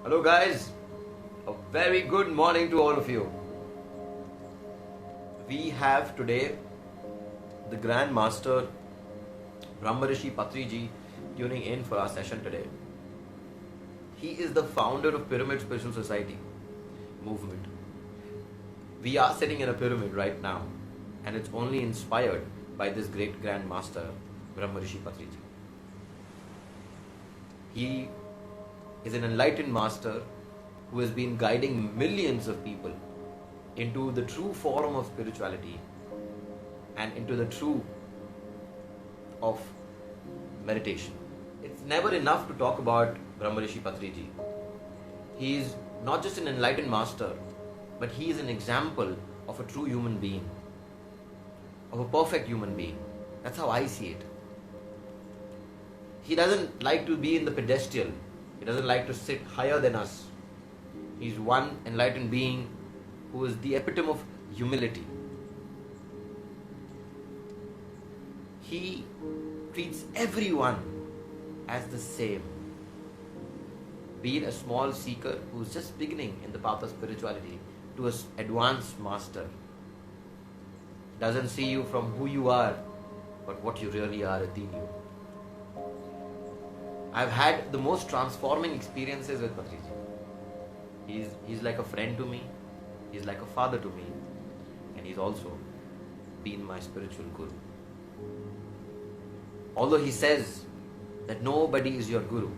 Hello, guys. A very good morning to all of you. We have today the Grand Master Brahmarishi Patriji tuning in for our session today. He is the founder of Pyramid Spiritual Society movement. We are sitting in a pyramid right now, and it's only inspired by this great Grand Master Brahmarishi Patriji. He is an enlightened master who has been guiding millions of people into the true form of spirituality and into the true of meditation. It's never enough to talk about Brahmarishi Patriji. He is not just an enlightened master, but he is an example of a true human being, of a perfect human being. That's how I see it. He doesn't like to be in the pedestal. He doesn't like to sit higher than us. He's one enlightened being who is the epitome of humility. He treats everyone as the same. Be it a small seeker who's just beginning in the path of spirituality to an advanced master. Doesn't see you from who you are, but what you really are within you. I've had the most transforming experiences with Patriji. He's like a friend to me, he's like a father to me, and he's also been my spiritual guru. Although he says that nobody is your guru,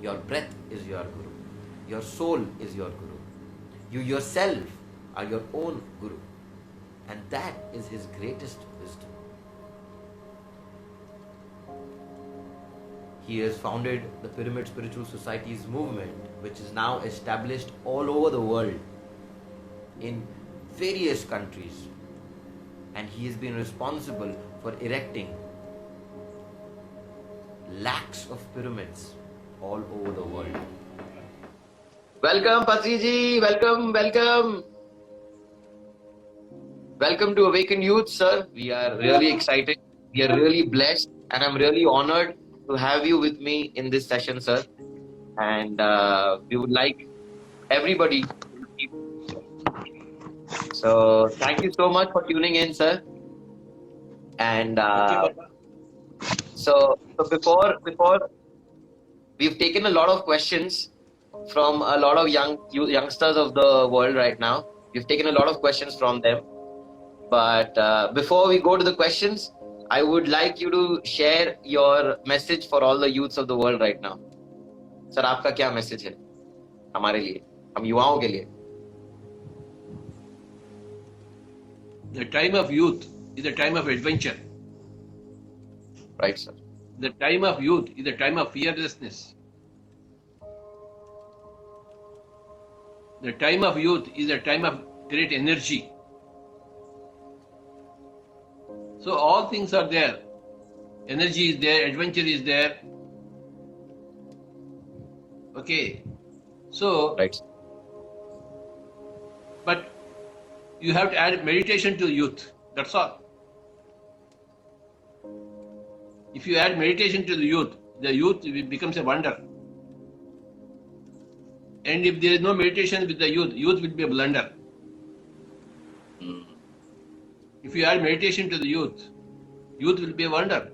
your breath is your guru, your soul is your guru, you yourself are your own guru, and that is his greatest wisdom. He has founded the Pyramid Spiritual Societies movement, which is now established all over the world in various countries, and he has been responsible for erecting lakhs of pyramids all over the world. Welcome, Patriji. Welcome. Welcome to Awakened Youth, sir. We are really excited. We are really blessed, and I'm really honored to have you with me in this session, sir. And we would like everybody. So thank you so much for tuning in, sir. And so before we've taken a lot of questions from a lot of youngsters of the world right now. We've taken a lot of questions from them. But before we go to the questions, I would like you to share your message for all the youths of the world right now. Sir, आपका क्या message है हमारे लिए, हम युवाओं के लिए? The time of youth is a time of adventure. Right, sir. The time of youth is a time of fearlessness. The time of youth is a time of great energy. So all things are there. Energy is there, adventure is there. Okay. So, Right. but you have to add meditation to youth. That's all. If you add meditation to the youth becomes a wonder. And if there is no meditation with the youth will be a blunder. If you add meditation to the youth will be a wonder.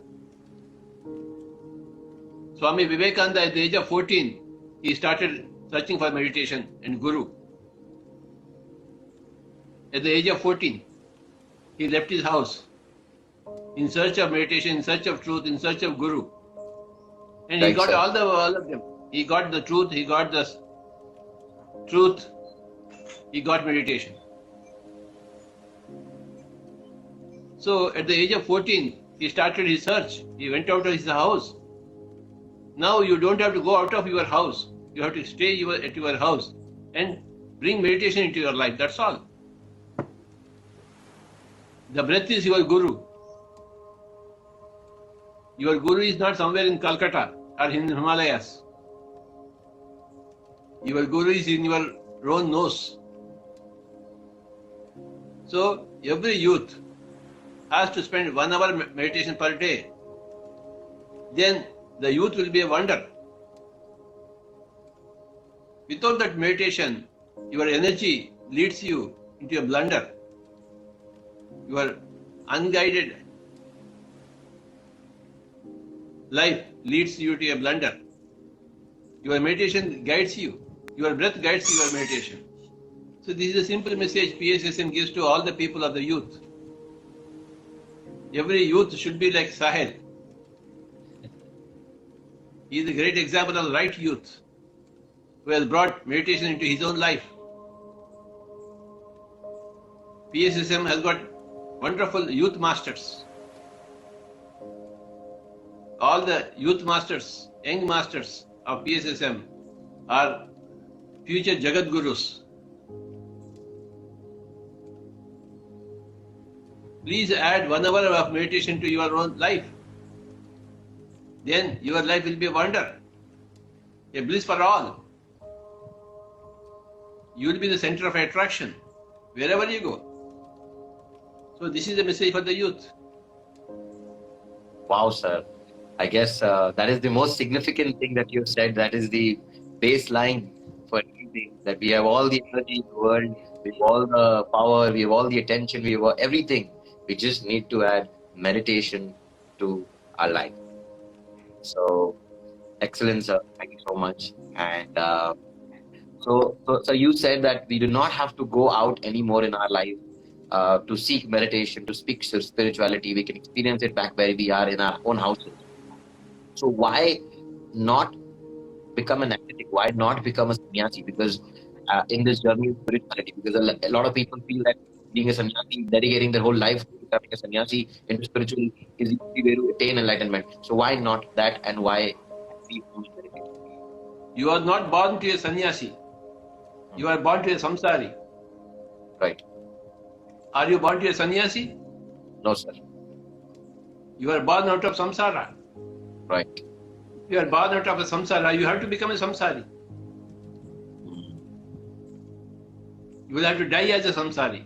Swami Vivekananda at the age of 14, he started searching for meditation and guru. At the age of 14, he left his house in search of meditation, in search of truth, in search of guru. And he got all of them. He got the truth, he got he got meditation. So at the age of 14, he started his search. He went out of his house. Now you don't have to go out of your house. You have to stay at your house and bring meditation into your life. That's all. The breath is your guru. Your guru is not somewhere in Calcutta or in the Himalayas. Your guru is in your own nose. So every youth has to spend 1 hour meditation per day. Then the youth will be a wonder. Without that meditation, your energy leads you into a blunder. Your unguided life leads you to a blunder. Your meditation guides you. Your breath guides your meditation. So this is a simple message PSSM gives to all the people of the youth. Every youth should be like Sahel. He is a great example of right youth who has brought meditation into his own life. PSSM has got wonderful youth masters. All the youth masters, young masters of PSSM are future Jagat Gurus. Please add 1 hour of meditation to your own life. Then your life will be a wonder, a bliss for all. You will be the center of attraction wherever you go. So this is the message for the youth. Wow, sir. I guess that is the most significant thing that you said. That is the baseline for everything. That we have all the energy in the world, we have all the power, we have all the attention, we have everything. We just need to add meditation to our life. So, excellent, sir. Thank you so much. And so you said that we do not have to go out anymore in our life to seek meditation, to speak spirituality. We can experience it back where we are in our own houses. So why not become an ascetic? Why not become a sannyasi? Because in this journey of spirituality, because a lot of people feel that being a sannyasi, dedicating their whole life to becoming a sannyasi into spiritual is the only way to attain enlightenment. So why not that, and why be meditation? You are not born to a sannyasi. You are born to a samsari. Right. Are you born to a sannyasi? No, sir. You are born out of samsara. Right. If you are born out of a samsara, you have to become a samsari. You will have to die as a samsari.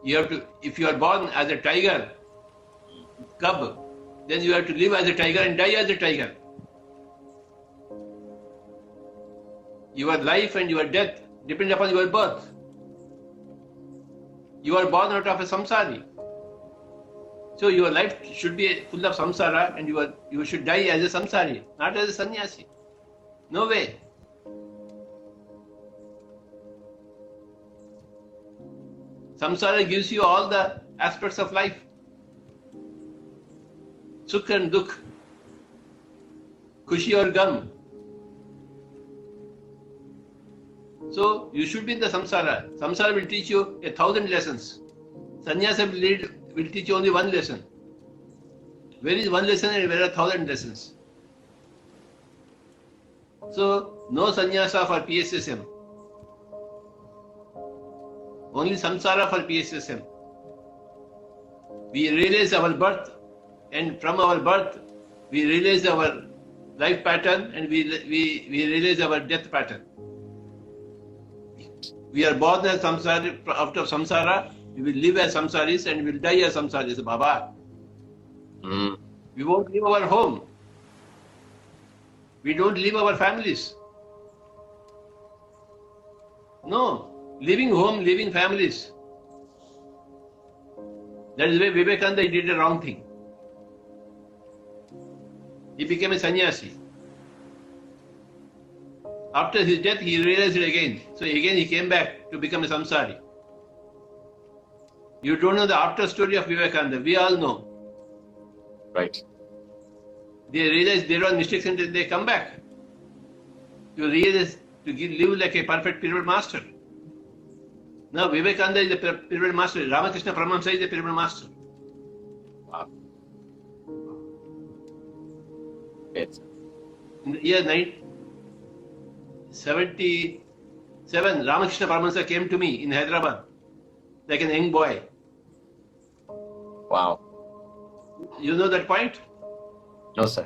You have to, if you are born as a tiger, cub, then you have to live as a tiger and die as a tiger. Your life and your death depend upon your birth. You are born out of a samsari. So your life should be full of samsara, and you should die as a samsari, not as a sannyasi. No way. Samsara gives you all the aspects of life. Sukh and dukh, khushi or gum. So you should be in the samsara. Samsara will teach you 1,000 lessons. Sannyasa will teach you only one lesson. Where is one lesson and where are 1,000 lessons? So no sannyasa for PSSM. Only samsara for PSSM. We realize our birth, and from our birth we realize our life pattern, and we realize our death pattern. We are born as samsara, out of samsara, we will live as samsaris and we will die as samsaris, Baba. We won't leave our home. We don't leave our families. No. Leaving home, leaving families. That is why Vivekananda did a wrong thing. He became a sannyasi. After his death, he realized it again. So again he came back to become a samsari. You don't know the after story of Vivekananda. We all know. Right. They realize there are mistakes and they come back. You realize to live like a perfect pyramid master. Now Vivekananda is the pyramid master. Ramakrishna Paramahamsa is the pyramid master. Wow. Yes. In the year 1977, Ramakrishna Paramahamsa came to me in Hyderabad like an young boy. Wow. You know that point? No, sir.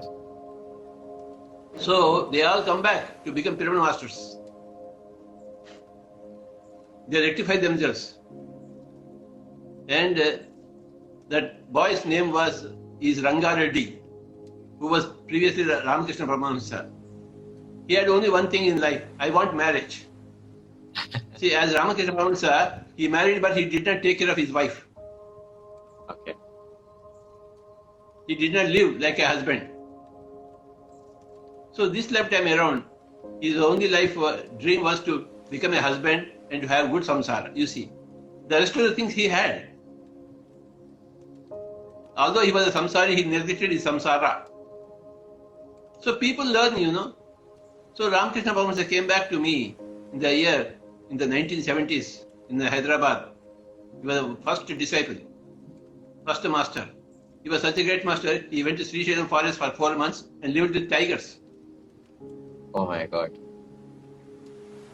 So they all come back to become pyramid masters. They rectify themselves. And that boy's name is Ranga Reddy, who who was previously the Ramakrishna Paramahamsa, he had only one thing in life: I want marriage. See, as Ramakrishna Paramahamsa, he married, but he did not take care of his wife. Okay. He did not live like a husband. So this lifetime around, his only life dream was to become a husband and to have good samsara. You see, the rest of the things he had. Although he was a samsari, he neglected his samsara. So people learn, So Ramakrishna Paramahamsa came back to me in the 1970s in Hyderabad. He was the first disciple, first master. He was such a great master, he went to Sri Shailam forest for 4 months and lived with tigers. Oh my God.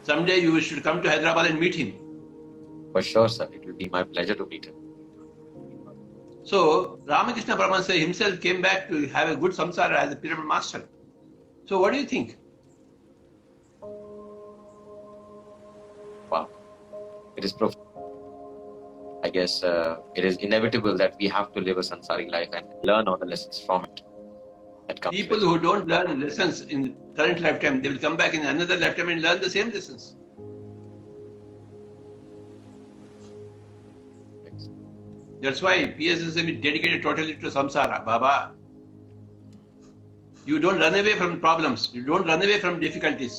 Someday you should come to Hyderabad and meet him. For sure, sir. It will be my pleasure to meet him. So Ramakrishna Paramahamsa himself came back to have a good samsara as a pyramid master. So what do you think? Wow. It is profound. I guess it is inevitable that we have to live a sansari life and learn all the lessons from it. That comes People with. who don't learn lessons in current lifetime, they will come back in another lifetime and learn the same lessons. That's why PSSM is dedicated totally to samsara, Baba. You don't run away from problems. You don't run away from difficulties.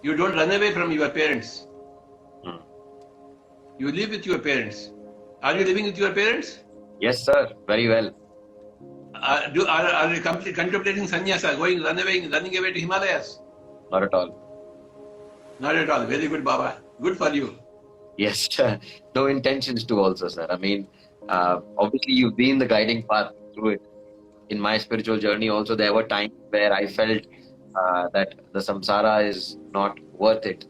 You don't run away from your parents. Hmm. You live with your parents. Are you living with your parents? Yes, sir. Very well. Are you contemplating sannyasa, running away to Himalayas? Not at all. Not at all. Very good, Baba. Good for you. Yes, no intentions to also, sir. I mean, obviously you've been the guiding path through it. In my spiritual journey also, there were times where I felt that the samsara is not worth it.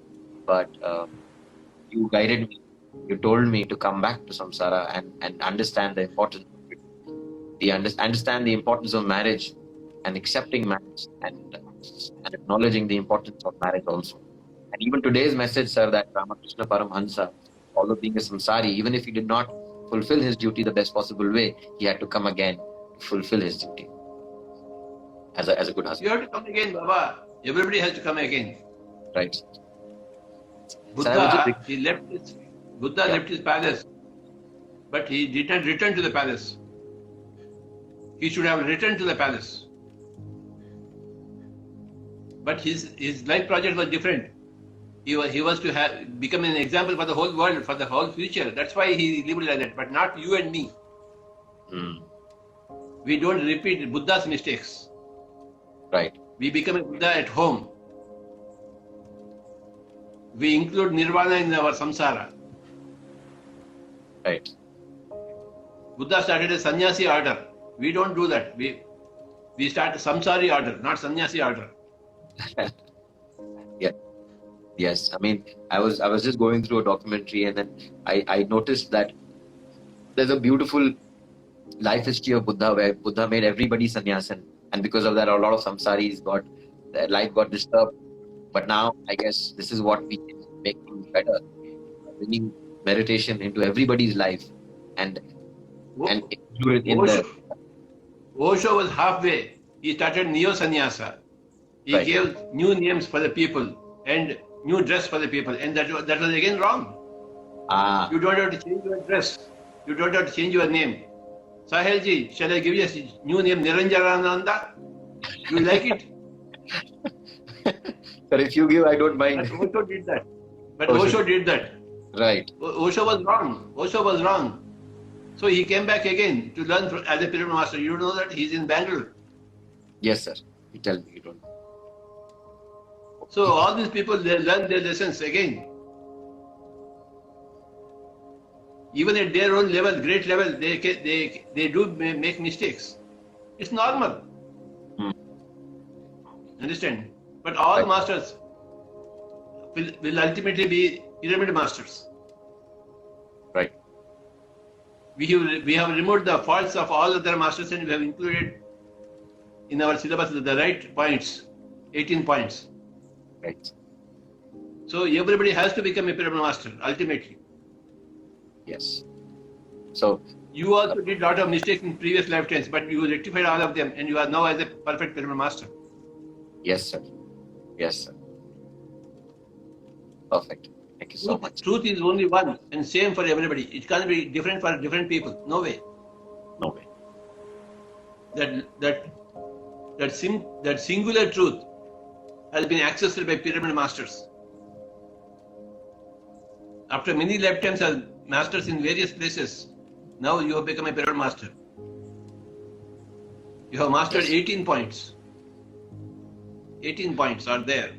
But you guided me. You told me to come back to samsara and understand the importance of it. Understand the importance of marriage and accepting marriage and acknowledging the importance of marriage also. And even today's message, sir, that Ramakrishna Paramahamsa, although being a samsari, even if he did not fulfill his duty the best possible way, he had to come again to fulfill his duty as a good You husband. have to come again, Baba. Everybody has to come again. Right. Buddha left his palace, but he did not return to the palace. He should have returned to the palace. But his life project was different. He was to become an example for the whole world, for the whole future. That's why he lived like that, but not you and me. Mm. We don't repeat Buddha's mistakes. Right. We become a Buddha at home. We include nirvana in our samsara. Right. Buddha started a sannyasi order. We don't do that. We start a samsari order, not sannyasi order. Yeah. Yes. I mean, I was just going through a documentary and then I noticed that there's a beautiful life history of Buddha where Buddha made everybody sannyasin, and because of that, a lot of samsaris their life got disturbed. But now, I guess this is what we can make things better, bringing meditation into everybody's life and include it in the. Osho was halfway. He started neo-sannyasa. He Right. gave new names for the people and new dress for the people, and that was again wrong. You don't have to change your dress. You don't have to change your name. Sahelji, shall I give you a new name, Niranjarananda? You like it? But if you give, I don't mind. But Osho did that. Osho. Right. Osho was wrong. So he came back again to learn as a pyramid master. You don't know that? He's in Bangalore. Yes, sir. You tell me you don't. So all these people, they learn their lessons again. Even at their own level, great level, they do make mistakes. It's normal. Hmm. Understand? But all Right. masters will ultimately be pyramid masters. Right. We have removed the faults of all other masters and we have included in our syllabus the right points, 18 points. Right. So everybody has to become a pyramid master ultimately. Yes. So You also did a lot of mistakes in previous lifetimes, but you rectified all of them, and you are now as a perfect pyramid master. Yes, sir. Yes, sir. Perfect. Thank you so much. Truth is only one and same for everybody. It can't be different for different people. No way. No way. That singular truth has been accessed by pyramid masters. After many lifetimes as masters in various places, now you have become a pyramid master. You have mastered Yes. 18 points. 18 points are there.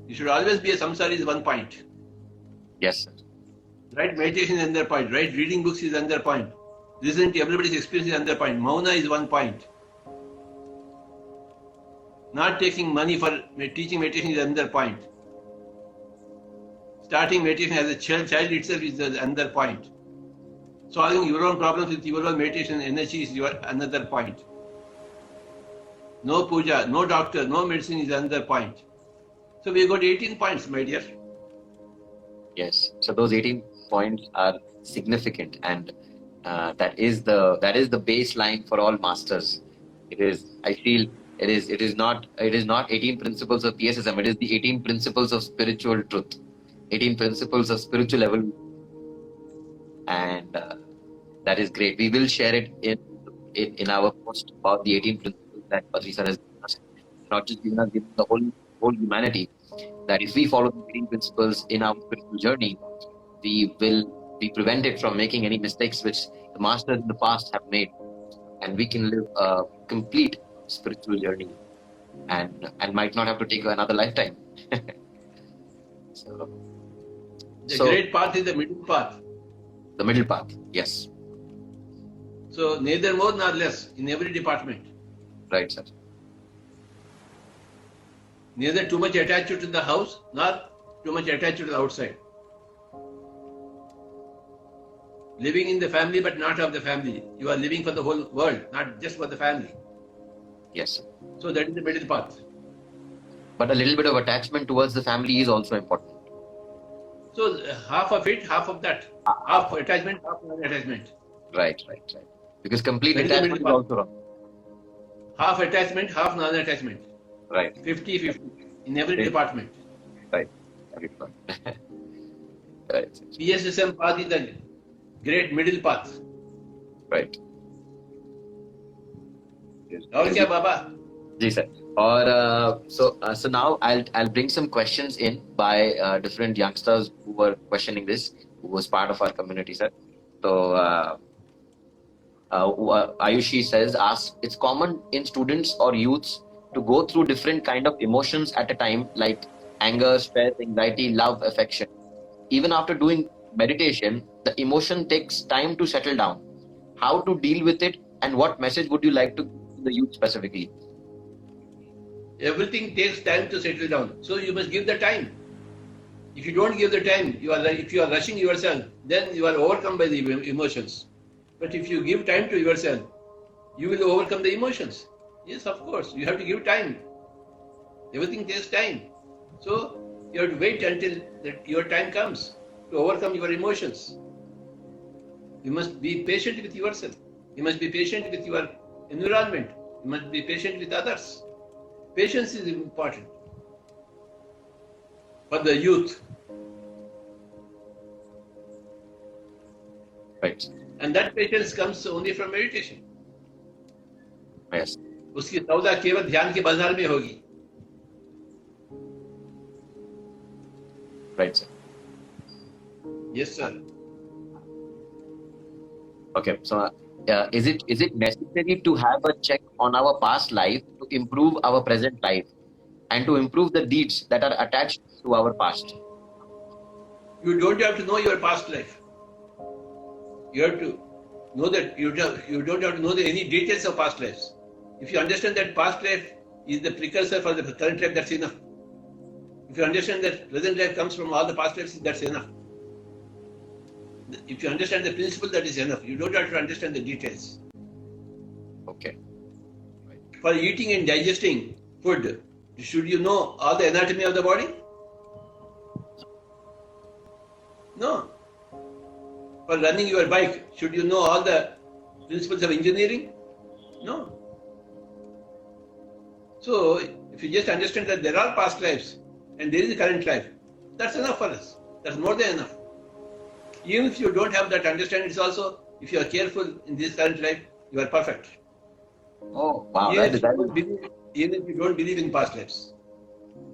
You should always be a samsara is 1 point. Yes, sir. Right meditation is another point. Right reading books is another point. Listening to everybody's experience is another point. Mauna is 1 point. Not taking money for teaching meditation is another point. Starting meditation as a child itself is another point. Solving your own problems with your own meditation energy is another point. No puja, no doctor, no medicine is another point. So we got 18 points, my dear. Yes. So those 18 points are significant, and that is the baseline for all masters. It is. I feel it is not 18 principles of PSSM. It is the 18 principles of spiritual truth, 18 principles of spiritual level, and that is great. We will share it in our post about the 18 principles that Padri sir has given us. Not just given us, given the whole humanity. That if we follow the 18 principles in our spiritual journey, we will be prevented from making any mistakes which the masters in the past have made, and we can live a complete spiritual journey, and might not have to take another lifetime. The great path is the middle path. The middle path, yes. So neither more nor less in every department. Right, sir. Neither too much attached to the house nor too much attached to the outside. Living in the family but not of the family. You are living for the whole world, not just for the family. Yes, sir. So that is the middle path. But a little bit of attachment towards the family is also important. So half of it, half of that. Half attachment, half non-attachment. Right. Because complete That is the attachment is middle also wrong. Half attachment, half non-attachment. Right. 50-50 in every Yes. department. Right. Right. PSSM path is the great middle path. Right. और क्या बाबा? जी sir. Or so now I'll bring some questions in by different youngsters who were questioning this, who was part of our community, sir. So Ayushi says, "Ask. It's common in students or youths to go through different kind of emotions at a time, like anger, stress, anxiety, love, affection. Even after doing meditation, the emotion takes time to settle down. How to deal with it, and what message would you like to give to the youth specifically?" Everything takes time to settle down. So you must give the time. If you don't give the time, if you are rushing yourself, then you are overcome by the emotions. But if you give time to yourself, you will overcome the emotions. Yes, of course. You have to give time. Everything takes time. So you have to wait until your time comes to overcome your emotions. You must be patient with yourself. You must be patient with your environment. You must be patient with others. Patience is important for the youth. Right. And that patience comes only from meditation. Yes. उसकी सौदा केवल ध्यान के बाजार में होगी. Right, sir. Yes, sir. Okay. So is it necessary to have a check on our past life to improve our present life and to improve the deeds that are attached to our past? You don't have to know your past life. You have to know that you don't have to know any details of past lives. If you understand that past life is the precursor for the current life, that's enough. If you understand that present life comes from all the past lives, that's enough. If you understand the principle, that is enough. You don't have to understand the details. Okay. For eating and digesting food, should you know all the anatomy of the body? No. For running your bike, should you know all the principles of engineering? No. So, if you just understand that there are past lives and there is a current life, that's enough for us. That's more than enough. Even if you don't have that understanding, it's also, if you are careful in this current life, you are perfect. Oh, wow. Even if you don't believe in past lives,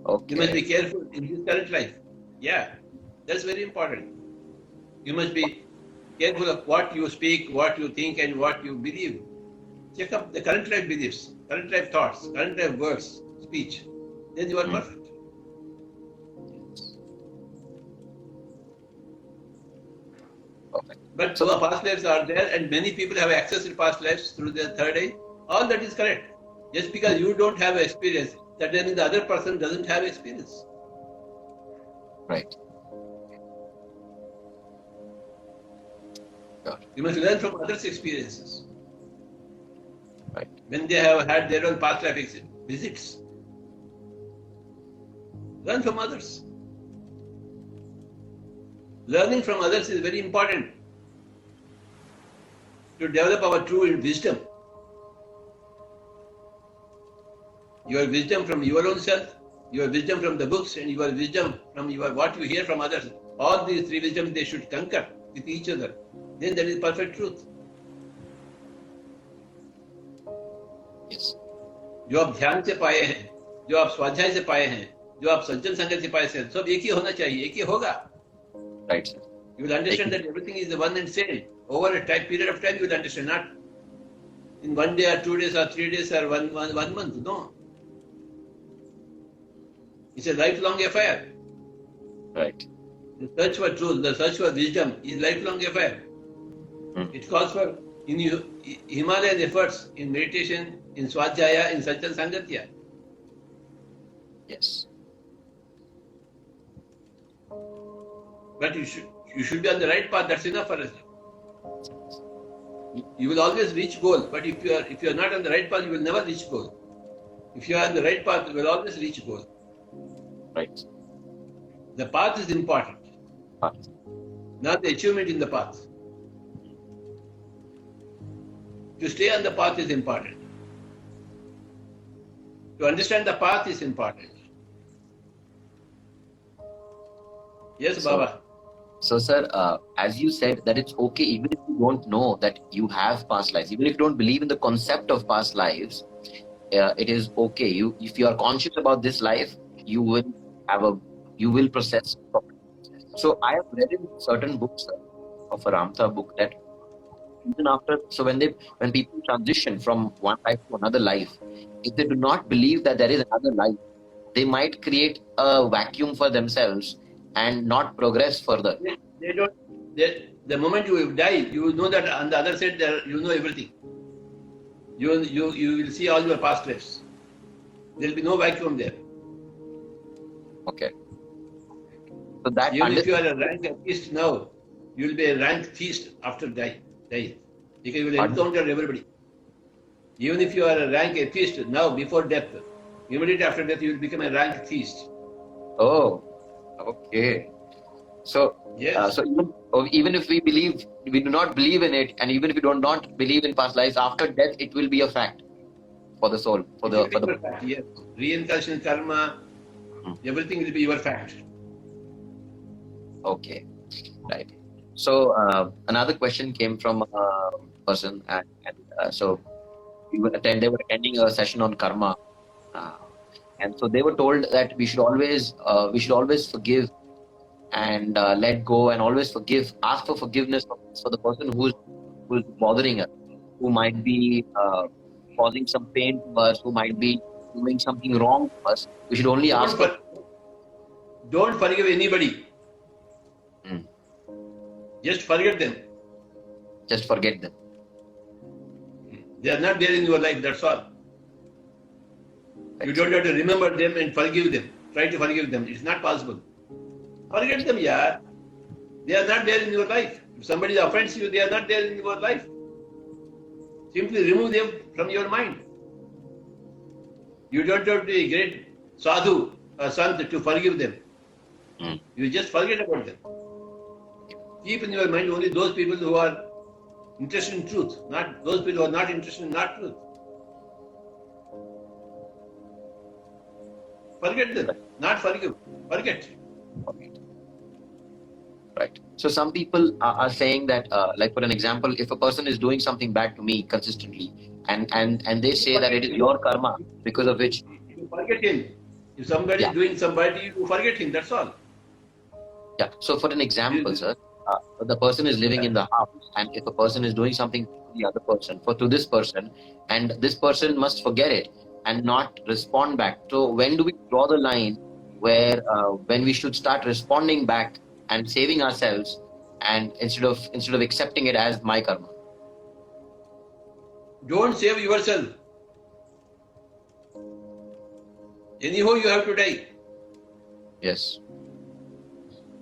Okay. you must be careful in this current life. Yeah, that's very important. You must be careful of what you speak, what you think, and what you believe. Check up the current life beliefs, current life thoughts, current life words, speech. Then you are perfect. Perfect. But past lives are there, and many people have accessed past lives through their third eye. All that is correct. Just because you don't have experience, that means the other person doesn't have experience. Right. Got it. You must learn from others' experiences. Right. When they have had their own past life visits, learn from others. Learning from others is very important to develop our true wisdom. Your wisdom from your own self, your wisdom from the books, and your wisdom from what you hear from others. All these three wisdoms, they should concur with each other. Then that is perfect truth. Yes. जो आप ध्यान से पाए हैं, जो आप स्वाध्याय से पाए हैं, जो आप सज्जन संगत से पाए हैं, सब एक ही होना चाहिए, एक ही होगा. Right, sir. You will understand that everything is the one and same. Over a period of time, you will understand, not in 1 day or 2 days or 3 days or one month. No. It's a lifelong affair. Right. The search for truth, the search for wisdom is a lifelong affair. It calls for Himalayan efforts in meditation, in Swadhyaya, in Satchan Sangatya. Yes. But you should be on the right path. That's enough for us. You will always reach goal. But if you are not on the right path, you will never reach goal. If you are on the right path, you will always reach goal. Right. The path is important, not the achievement in the path. To stay on the path is important. To understand the path is important. Yes, Baba. So, sir, as you said, that it's okay even if you don't know that you have past lives, even if you don't believe in the concept of past lives, it is okay. If you are conscious about this life, you will process. So, I have read in certain books of a Ramtha book that even after, so when people transition from one life to another life, if they do not believe that there is another life, they might create a vacuum for themselves and not progress further. They don't. The moment you die, you will know that on the other side, you know everything. You will see all your past lives. There will be no vacuum there. Okay. So that even if you are a rank atheist now, you will be a rank theist after die. Because you will encounter everybody. Even if you are a rank atheist now, before death, immediately after death, you will become a rank theist. Oh, okay. So, yes. So even if we do not believe in it, and even if we do not believe in past lives, after death, it will be a fact for the soul, for the fact, yes. Reincarnation, karma, everything will be your fact. Okay, right. So another question came from a person, and so they were attending a session on karma, and so they were told that we should always forgive and let go, and always ask for forgiveness for the person who's bothering us, who might be causing some pain to us, who might be doing something wrong to us. We should only ask for. Don't forgive anybody. Just forget them. Just forget them. They are not there in your life, that's all. You don't have to remember them and forgive them. Try to forgive them. It's not possible. Forget them, yeah. They are not there in your life. If somebody offends you, they are not there in your life. Simply remove them from your mind. You don't have to be a great sadhu or sant to forgive them. You just forget about them. Keep in your mind only those people who are interested in truth, not those people who are not interested in not truth. Forget them, not forgive, forget. Right. So some people are saying that, like for an example, if a person is doing something bad to me consistently, and they say that it is your karma because of which. You forget him. If somebody Yeah. is doing somebody, you forget him, that's all. Yeah. So for an example, sir, the person is living in the house, and if a person is doing something to the other person, to this person, and this person must forget it and not respond back. So when do we draw the line where when we should start responding back and saving ourselves, and instead of accepting it as my karma? Don't save yourself. Anyhow, you have to die. Yes.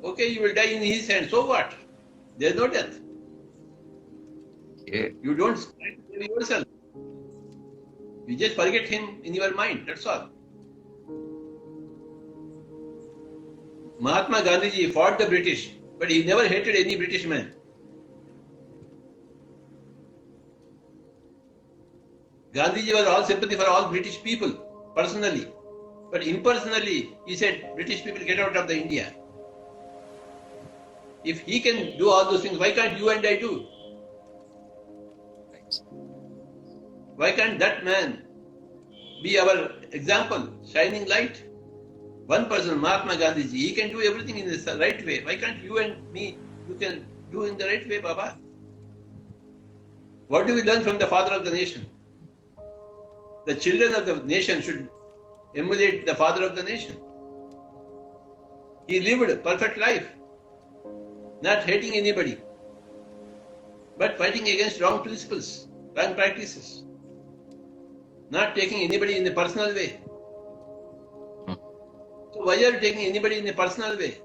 Okay, you will die in his hand. So what? There is no death. Okay. You don't try to save yourself. You just forget him in your mind. That's all. Mahatma Gandhi fought the British, but he never hated any British man. Gandhiji was all sympathy for all British people, personally. But impersonally, he said, British people, get out of the India. If he can do all those things, why can't you and I do? Why can't that man be our example, shining light? One person, Mahatma Gandhiji, he can do everything in the right way. Why can't you and me, you can do in the right way, Baba? What do we learn from the father of the nation? The children of the nation should emulate the father of the nation. He lived a perfect life, not hating anybody, but fighting against wrong principles, wrong practices, not taking anybody in a personal way. So why are you taking anybody in a personal way?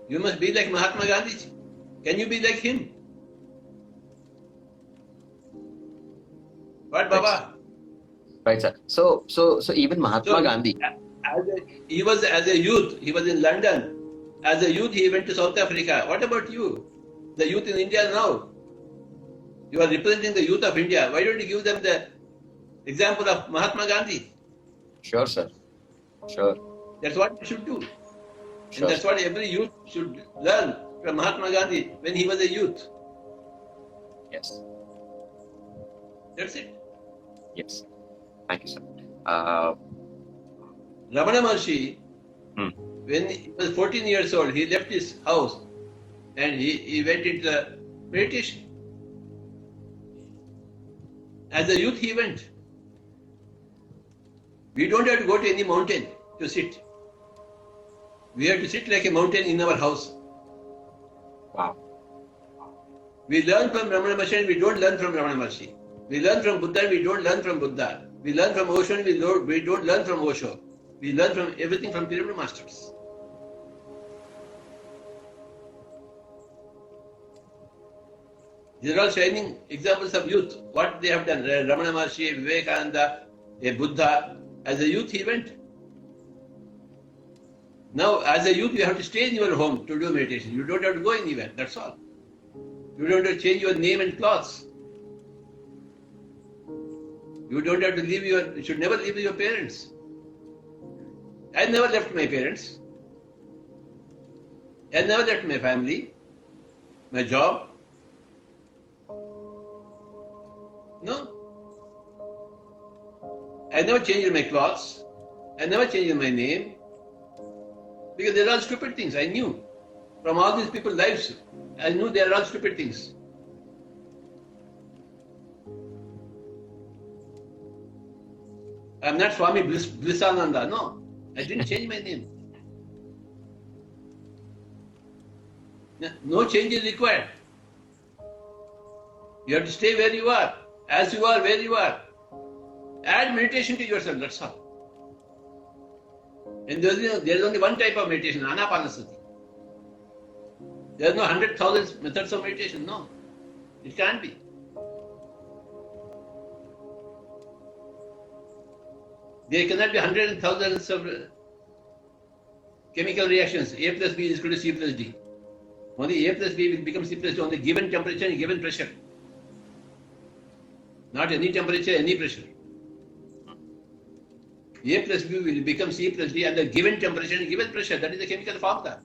You must be like Mahatma Gandhi. Can you be like him? What, Baba? Right, sir. So even Mahatma Gandhi. He was as a youth, he was in London. As a youth, he went to South Africa. What about you? The youth in India now. You are representing the youth of India. Why don't you give them the example of Mahatma Gandhi? Sure, sir. Sure. That's what you should do. Sure. And that's what every youth should learn from Mahatma Gandhi when he was a youth. Yes. That's it. Yes. Thank you, sir. Ramana Maharshi, when he was 14 years old, he left his house and he went into the meditation. As a youth, he went. We don't have to go to any mountain to sit. We have to sit like a mountain in our house. Wow. We learn from Ramana Maharshi and we don't learn from Ramana Maharshi. We learn from Buddha and we don't learn from Buddha. We learn from Osho and we don't learn from Osho. We learn from everything from Pyramid Masters. These are all shining examples of youth. What they have done. Ramana Maharshi, Vivekananda, a Buddha. As a youth, he went. Now, as a youth, you have to stay in your home to do meditation. You don't have to go anywhere. That's all. You don't have to change your name and clothes. You don't have to leave you should never leave your parents. I never left my parents. I never left my family, my job. No. I never changed my clothes. I never changed my name. Because they're all stupid things. I knew. From all these people's lives, I knew they're all stupid things. I'm not Swami Blissananda. No. I didn't change my name. No change is required. You have to stay where you are, as you are, where you are. Add meditation to yourself, that's all. And there's only one type of meditation, Anapanasati. There's no 100,000 methods of meditation, no. It can't be. There cannot be hundreds and thousands of chemical reactions. A plus B is equal to C plus D. Only A plus B will become C plus D on the given temperature and given pressure. Not any temperature, any pressure. A plus B will become C plus D at the given temperature and given pressure. That is the chemical formula.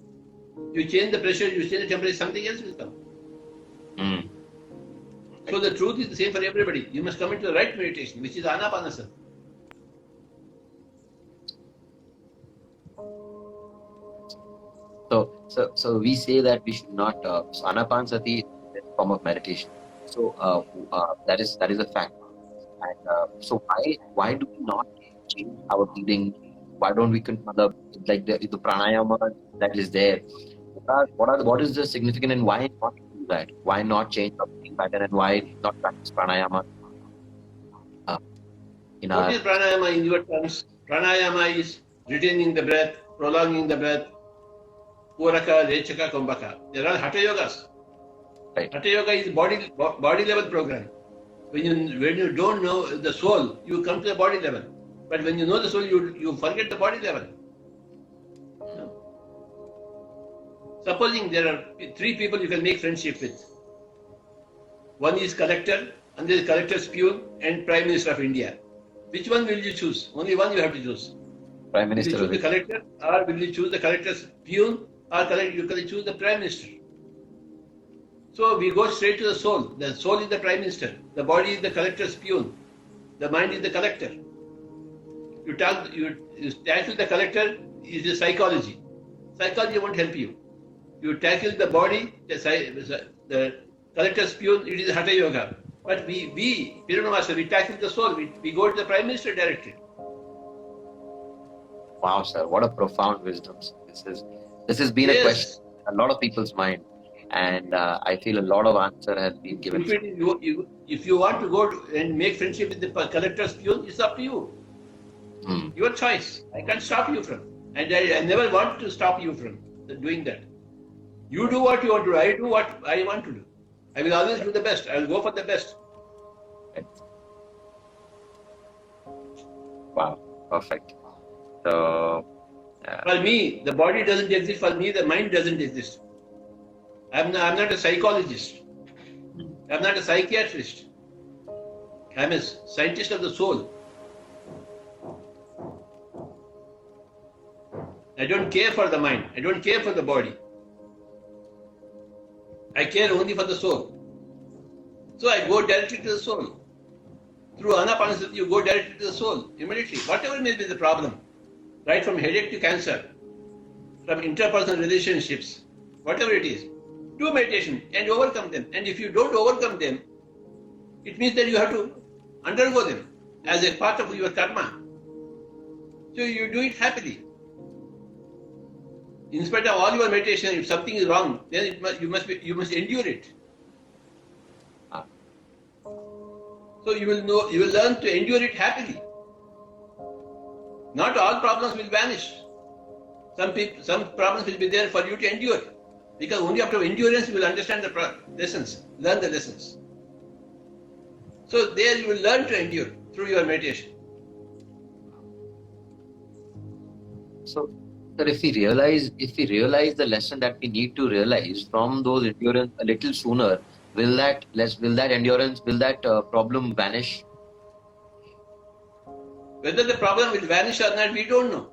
You change the pressure, you change the temperature, something else will come. Mm. So the truth is the same for everybody. You must come into the right meditation, which is Anapanasati. So we say that we should not. So Anapanasati is a form of meditation. So that is a fact. And so why do we not change our breathing? Why don't we like the pranayama that is there? What is the significance and why not do that? Why not change our breathing pattern and why not practice pranayama? What is pranayama in your terms? Pranayama is retaining the breath, prolonging the breath. Puraka, Rechaka, Kumbhaka. There are Hatha Yogas. Right. Hatha Yoga is body level program. When you don't know the soul, you come to the body level. But when you know the soul, you forget the body level. Supposing there are 3 people you can make friendship with. One is collector, another is collector's peon, and Prime Minister of India. Which one will you choose? Only one you have to choose. Prime Will Minister. you choose the collector, or will you choose the collector's peon, or you can choose the Prime Minister? So we go straight to the soul. The soul is the Prime Minister. The body is the collector's peon. The mind is the collector. You tackle the collector is the psychology. Psychology won't help you. You tackle the body, the collector's peon, it is Hatha Yoga. But we Pirunamasa, we tackle the soul. We go to the Prime Minister directly. Wow, sir, what a profound wisdom. This has been a question in a lot of people's mind, and I feel a lot of answer has been given. If you want to go and make friendship with the collector's peon, it's up to you. Your choice. I can't stop you from. And I never want to stop you from doing that. You do what you want to do. I do what I want to do. I will always do the best. I will go for the best. Wow, perfect. So, for me, the body doesn't exist. For me, the mind doesn't exist. I'm not a psychologist. I'm not a psychiatrist. I'm a scientist of the soul. I don't care for the mind. I don't care for the body. I care only for the soul. So I go directly to the soul. Through Anapanasati, you go directly to the soul immediately. Whatever may be the problem, right from headache to cancer, from interpersonal relationships, whatever it is, do meditation and overcome them. And if you don't overcome them, it means that you have to undergo them as a part of your karma. So you do it happily. In spite of all your meditation, if something is wrong, then you must endure it. So you will learn to endure it happily. Not all problems will vanish. Some problems will be there for you to endure. Because only after endurance you will understand the lessons, learn the lessons. So there you will learn to endure through your meditation. So, sir, if we realize the lesson that we need to realize from those endurance a little sooner, will that problem vanish? Whether the problem will vanish or not, we don't know.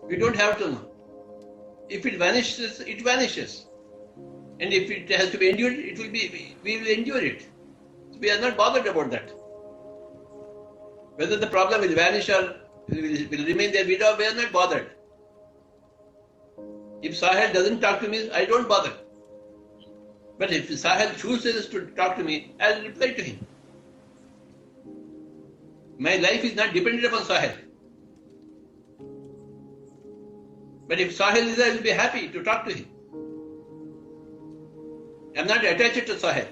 We don't have to know. If it vanishes, it vanishes. And if it has to be endured, we will endure it. So we are not bothered about that. Whether the problem will vanish or will remain there, we are not bothered. If Sahil doesn't talk to me, I don't bother. But if Sahil chooses to talk to me, I'll reply to him. My life is not dependent upon Sahil. But if Sahil is there, I will be happy to talk to him. I am not attached to Sahil.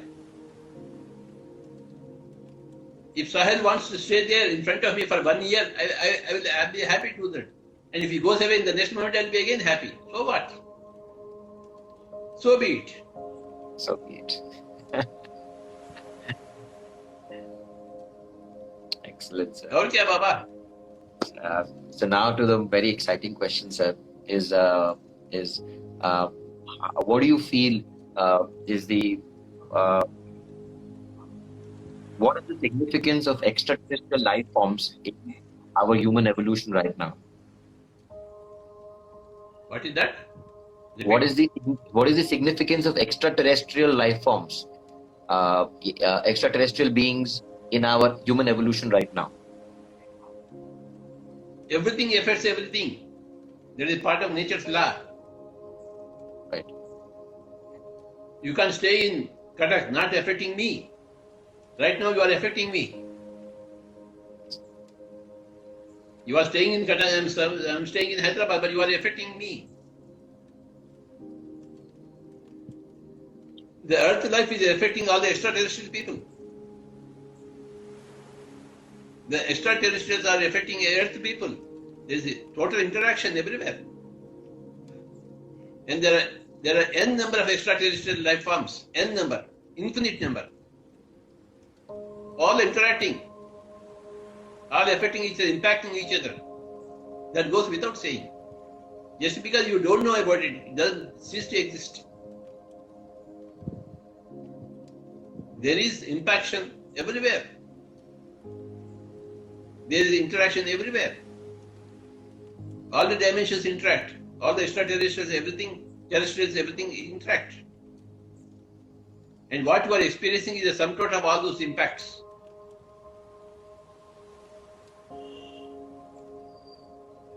If Sahil wants to stay there in front of me for 1 year, I'll be happy to do that. And if he goes away in the next moment, I'll be again happy. So what? So be it. So be it. Excellent, sir. Aur kya, Baba? So now to the very exciting question, sir. is what do you feel is the what is the significance of extraterrestrial life forms in our human evolution right now? What is that? What is the significance of extraterrestrial life forms, extraterrestrial beings in our human evolution right now? Everything affects everything. That is part of nature's law. Right. You can't stay in Cuttack not affecting me. Right now you are affecting me. You are staying in Cuttack, I'm staying in Hyderabad, but you are affecting me. The earth life is affecting all the extraterrestrial people. The extraterrestrials are affecting earth people. There is a total interaction everywhere. And there are n number of extraterrestrial life forms, n number, infinite number. All interacting, all affecting each other, impacting each other. That goes without saying. Just because you don't know about it, it doesn't cease to exist. There is impaction everywhere. There is interaction everywhere. All the dimensions interact. All the extraterrestrials, everything, terrestrials, everything interact. And what you are experiencing is the sum total of all those impacts.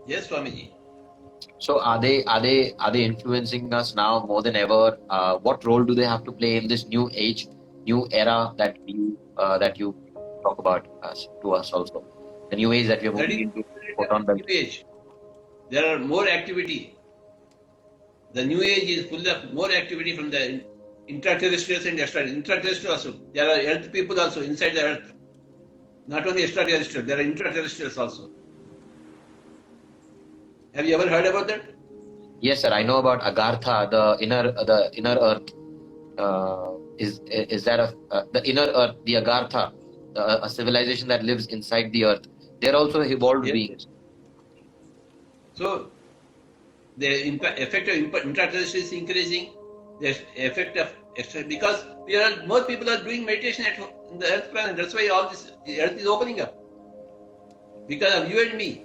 Yes, Swamiji. So are they influencing us now more than ever? What role do they have to play in this new age, new era that you talk about to us also? The new age that we are moving into. New age. There are more activity. The new age is full of more activity from the intraterrestrials and extraterrestrials also. There are earth people also inside the earth. Not only extraterrestrials, there are intraterrestrials also. Have you ever heard about that? Yes, sir. I know about Agartha, the inner earth. Is that the inner earth, the Agartha, a civilization that lives inside the earth? They're also evolved beings. So the effect of intraterrestrials is increasing. The effect of extra, because more people are doing meditation in the earth planet. That's why all this, the earth is opening up. Because of you and me.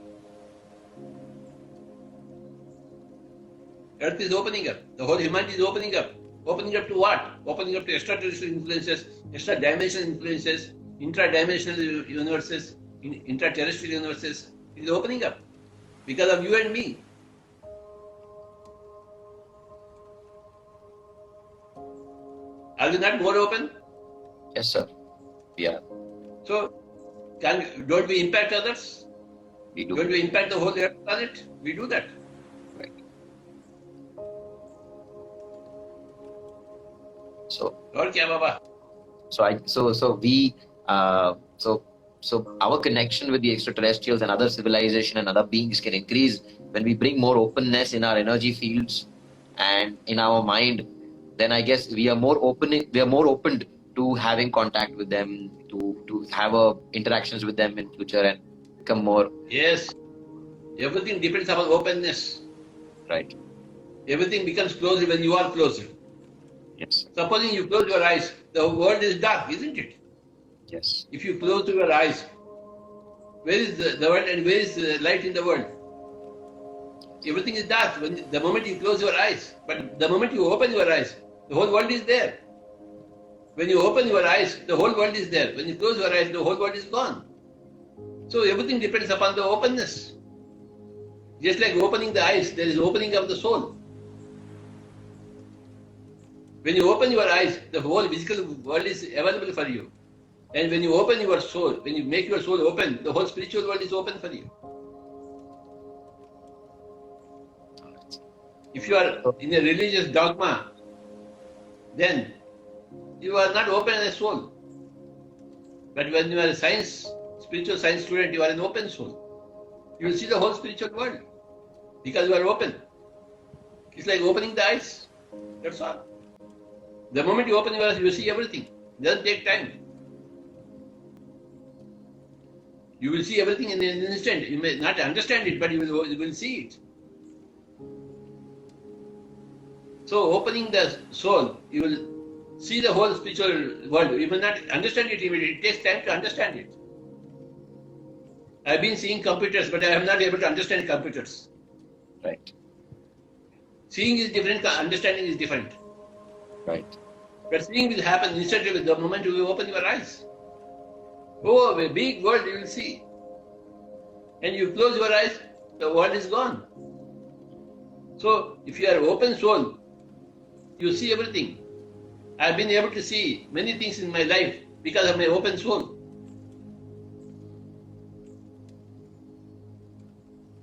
Earth is opening up. The whole humanity is opening up. Opening up to what? Opening up to extraterrestrial influences, extra dimensional influences, intra-dimensional universes, intra-terrestrial universes. It is opening up because of you and me. Are we not more open? Yes, sir. Yeah. So, don't we impact others? We do. Don't we impact the whole earth planet? We do that. Right. So. Or kya baba? So our connection with the extraterrestrials and other civilization and other beings can increase when we bring more openness in our energy fields and in our mind. Then I guess we are more open to having contact with them, to have interactions with them in future and become more. Yes. Everything depends upon openness. Right. Everything becomes closer when you are closer. Yes. Supposing you close your eyes, the world is dark, isn't it? Yes. If you close your eyes, where is the world and where is the light in the world? Everything is dark the moment you close your eyes. But the moment you open your eyes, the whole world is there. When you open your eyes, the whole world is there. When you close your eyes, the whole world is gone. So everything depends upon the openness. Just like opening the eyes, there is opening of the soul. When you open your eyes, the whole physical world is available for you. And when you open your soul, when you make your soul open, the whole spiritual world is open for you. If you are in a religious dogma, then you are not open as a soul. But when you are a spiritual science student, you are an open soul. You will see the whole spiritual world because you are open. It's like opening the eyes. That's all. The moment you open your eyes, you see everything. It doesn't take time. You will see everything in an instant. You may not understand it, but you will see it. So opening the soul, you will see the whole spiritual world. You will not understand it immediately. It takes time to understand it. I've been seeing computers, but I am not able to understand computers. Right. Seeing is different, understanding is different. Right. But seeing will happen instantly the moment you open your eyes. Oh, a big world you will see. And you close your eyes, the world is gone. So if you are open soul, you see everything. I've been able to see many things in my life because of my open soul.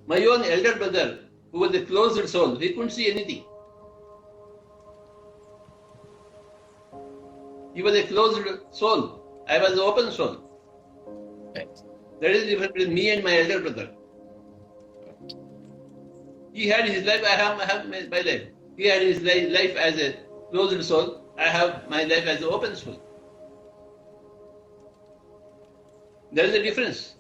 My own elder brother, who was a closed soul, he couldn't see anything. He was a closed soul. I was an open soul. Right. That is the difference between me and my elder brother. He had his life, I have my life. He had his life as a closed soul. I have my life as an open soul. There is a difference.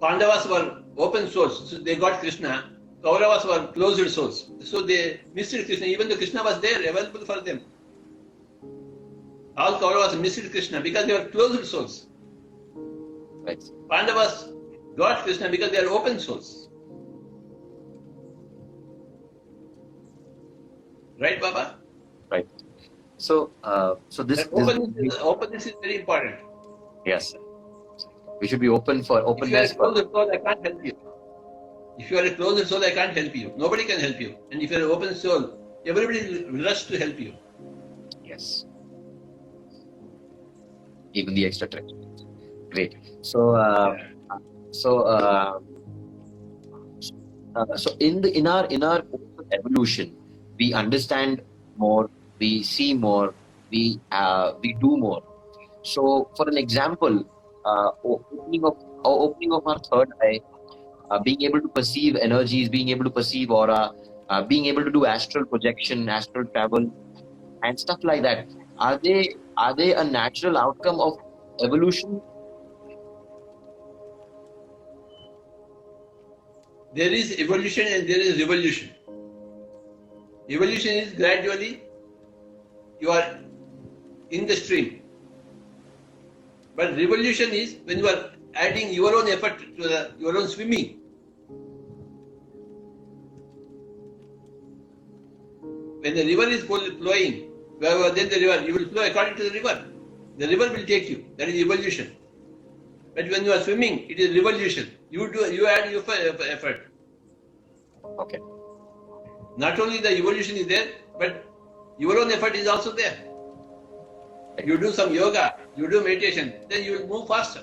Pandavas were open souls, so they got Krishna. Kauravas were closed souls, so they missed Krishna, even though Krishna was there, available for them. All Kauravas missed Krishna because they were closed souls. Right. Pandavas got Krishna because they are open souls. Right, Baba? Right. So, this Openness is very important. yes, sir. We should be open for If you are openness. a closed soul, I can't help you. If you are a closed soul, I can't help you. Nobody can help you. And if you are an open soul, everybody will rush to help you. Yes. Even the extraterrestrials. Great. So in our own evolution, we understand more, we see more, we do more. So, for an example, opening of our third eye, being able to perceive energies, being able to perceive aura, being able to do astral projection, astral travel, and stuff like that. Are they a natural outcome of evolution? There is evolution and there is revolution. Evolution is gradually you are in the stream. But revolution is when you are adding your own effort to your own swimming. When the river is flowing, then the river, you will flow according to the river. The river will take you. That is evolution. But when you are swimming, it is revolution. You add your effort. Okay. Not only the evolution is there, but your own effort is also there. You do some yoga, you do meditation, then you will move faster.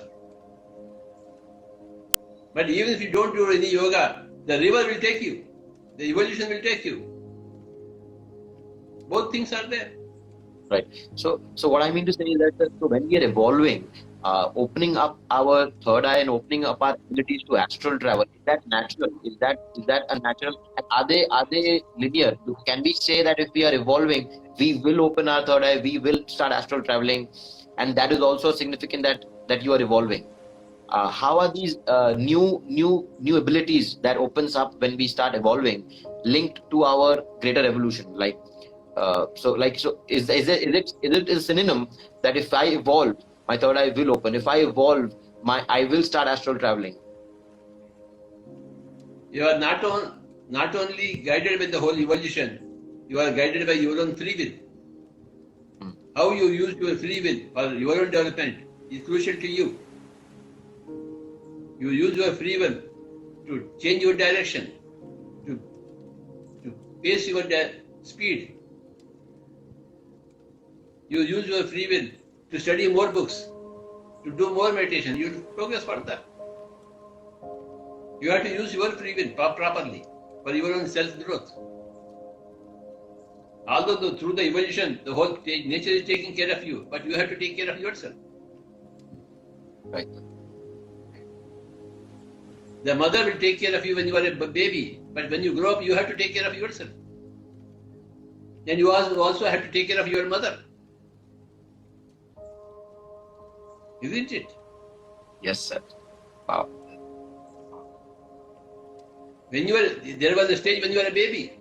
But even if you don't do any yoga, the river will take you. The evolution will take you. Both things are there. Right. So what I mean to say is that so when we are evolving, opening up our third eye and opening up our abilities to astral travel, is that natural? Is that a natural? Are they linear? Can we say that if we are evolving, we will open our third eye, we will start astral traveling, and that is also significant that you are evolving? How are these new abilities that opens up when we start evolving linked to our greater evolution? So is it a synonym that if I evolve, my third eye will open? If I evolve, I will start astral traveling. You are not only guided by the whole evolution, you are guided by your own free will. How you use your free will for your own development is crucial to you. You use your free will to change your direction, to pace your speed. You use your free will to study more books, to do more meditation. You will progress further. You have to use your free will properly for your own self-growth. Although through the evolution, the whole nature is taking care of you, but you have to take care of yourself. Right. The mother will take care of you when you are a baby, but when you grow up, you have to take care of yourself. And you also have to take care of your mother. Isn't it? Yes, sir. Wow. When you were there was a stage when you were a baby,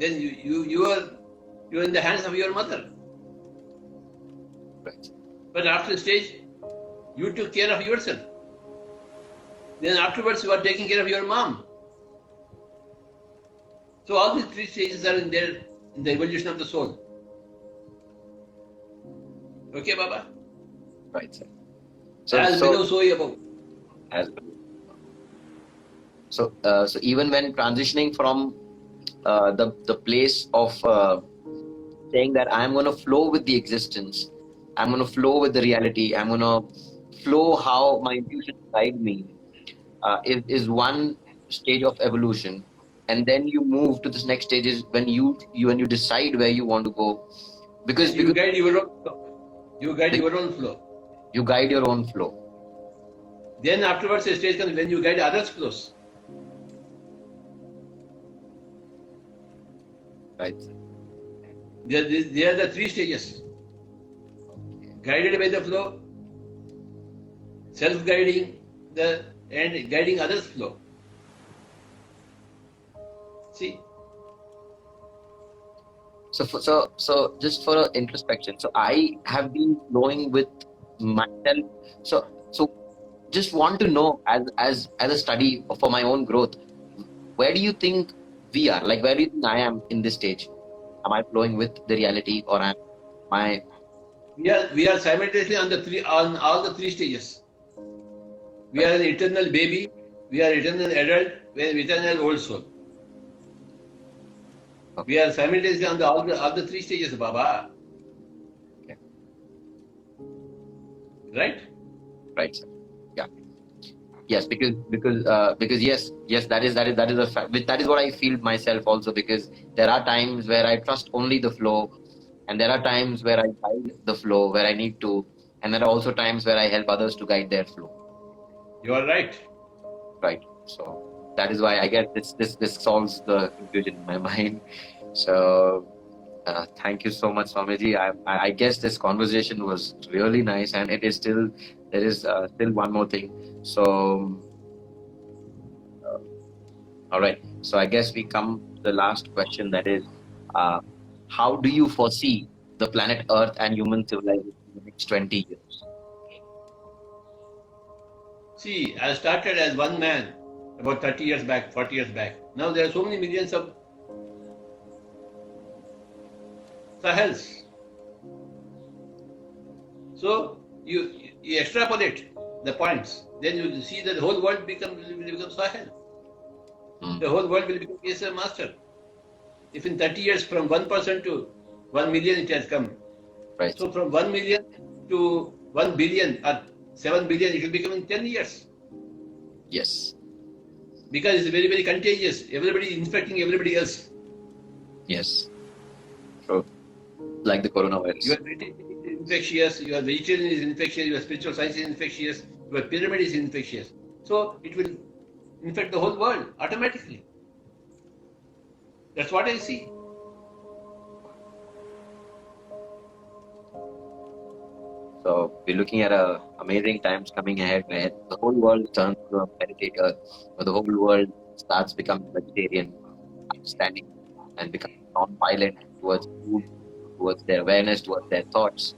then you were in the hands of your mother. Right. But after the stage, you took care of yourself. Then afterwards, you are taking care of your mom. So all these three stages are in there in the evolution of the soul. Okay, Baba? Right, sir. As below, so above. As so, so even when transitioning from the place of saying that I'm going to flow with the existence, I'm going to flow with the reality, I'm going to flow how my intuition guide me, is one stage of evolution, and then you move to this next stage is when you decide where you want to go, because You guide your own flow. You guide your own flow. You guide your own flow. Then afterwards, a stage comes when you guide others' flows. Right. There are the three stages. Guided by the flow, self-guiding, and guiding others' flow. See? So just for introspection. So I have been flowing with myself. So just want to know, as a study for my own growth, where do you think we are? Like, where do you think I am in this stage? Am I flowing with the reality, or am I? We are simultaneously on all the three stages. We are an eternal baby, we are eternal adult, we are eternal old soul. Okay. We are simultaneously on all the three stages, Baba. Okay. Right? Right, sir. Yeah. Yes, because yes, that is a fact. That is what I feel myself also, because there are times where I trust only the flow, and there are times where I guide the flow where I need to, and there are also times where I help others to guide their flow. You are right. Right. So that is why I guess this solves the confusion in my mind. So thank you so much, Swamiji. I guess this conversation was really nice, and it is still there is still one more thing. So all right. So I guess we come to the last question. That is, how do you foresee the planet Earth and human civilization in the next 20 years? See, I started as one man about 30 years back, 40 years back. Now there are so many millions of Sahels. So you extrapolate the points, then you will see that the whole world will become Sahel. The whole world will become PSA master. If in 30 years from 1% to 1 million it has come. Right. So from 1 million to 1 billion or 7 billion it will become in 10 years. Yes. Because it's very, very contagious. Everybody is infecting everybody else. Yes. So, like the coronavirus. Your meditation is infectious, your vegetarian is infectious, your spiritual science is infectious, your pyramid is infectious. So it will infect the whole world automatically. That's what I see. So we're looking at amazing times coming ahead, where the whole world turns to a meditator, where the whole world starts becoming vegetarian, understanding, and becoming non-violent towards food, towards their awareness, towards their thoughts.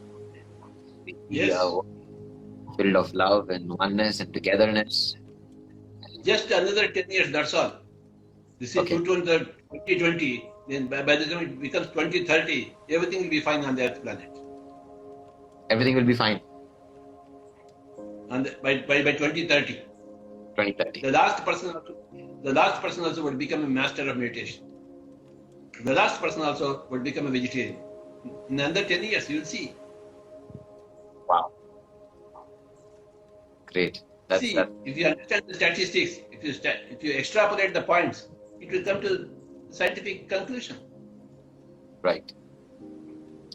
We Yes. are filled of love and oneness and togetherness. Just another 10 years, that's all. This is Okay. 2020, then by the time it becomes 2030, everything will be fine on the Earth planet. Everything will be fine. And by 2030. 2030. The last person also would become a master of meditation. The last person also would become a vegetarian. In another 10 years, you will see. Wow. Great. See, if you understand the statistics, if you extrapolate the points, it will come to scientific conclusion. Right.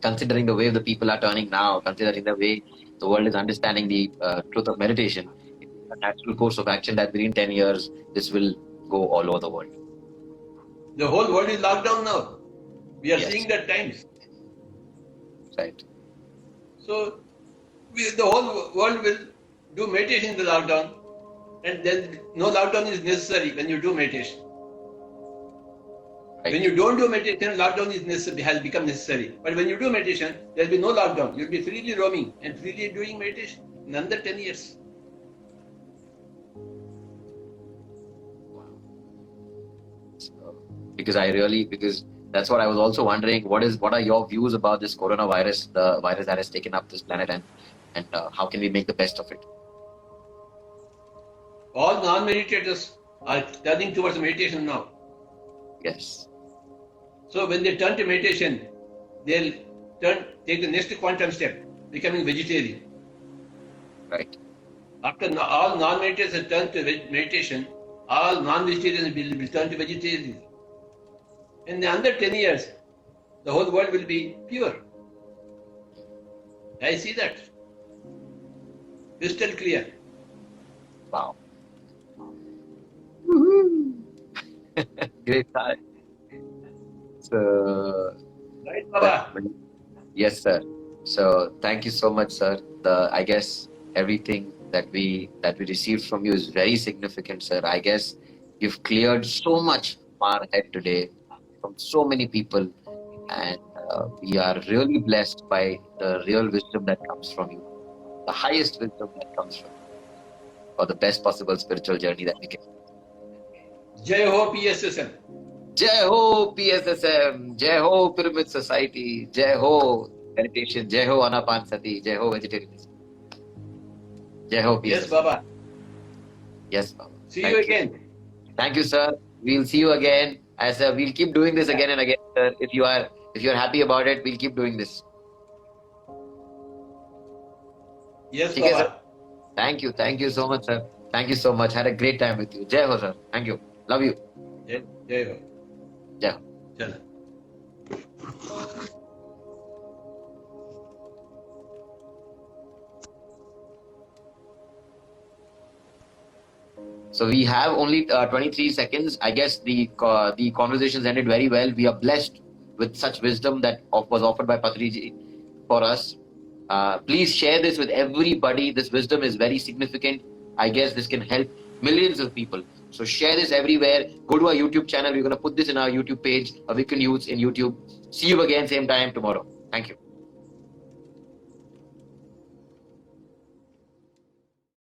Considering the way the people are turning now, considering the way the world is understanding the truth of meditation, it's a natural course of action that within 10 years, this will go all over the world. The whole world is locked down now. We are Yes. seeing that times. Right. So, the whole world will do meditation in the lockdown, and then no lockdown is necessary when you do meditation. Right. When you don't do meditation, lockdown is necessary, has become necessary. But when you do meditation, there will be no lockdown. You'll be freely roaming and freely doing meditation in another 10 years. Because that's what I was also wondering. What are your views about this coronavirus, the virus that has taken up this planet, and how can we make the best of it? All non-meditators are turning towards meditation now. Yes. So when they turn to meditation, they'll take the next quantum step, becoming vegetarian. Right. After all non-meditators have turned to meditation, all non-vegetarians will turn to vegetarianism. In under 10 years, the whole world will be pure. I see that. Crystal clear. Wow. Great time. So, Right, Baba? yes, sir. So thank you so much, sir. I guess everything that we received from you is very significant, sir. I guess you've cleared so much from our head today from so many people, and we are really blessed by the real wisdom that comes from you, the highest wisdom that comes from you, for the best possible spiritual journey that we can. Jai Ho PSSM. Jai Ho PSSM, Jai Ho Pyramid Society, Jai Ho Meditation, Jai Ho Anapansati, Jai Ho Vegetarianism, Jai Ho PSSM. Yes, Baba. Yes, Baba. See Thank you again. Thank you, sir. We'll see you again. We'll keep doing this again and again, sir. If you're happy about it, we'll keep doing this. Yes, Okay, Baba. sir. Thank you. Thank you so much, sir. Thank you so much. Had a great time with you. Jai Ho, sir. Thank you. Love you. Jai Ho. Jai Ho. Chala. So we have only 23 seconds. I guess the conversations ended very well. We are blessed with such wisdom that was offered by Patriji for us. Please share this with everybody. This wisdom is very significant. I guess this can help millions of people. So share this everywhere. Go to our YouTube channel. We're going to put this in our YouTube page, Awaken Youths in YouTube. See you again, same time tomorrow. Thank you.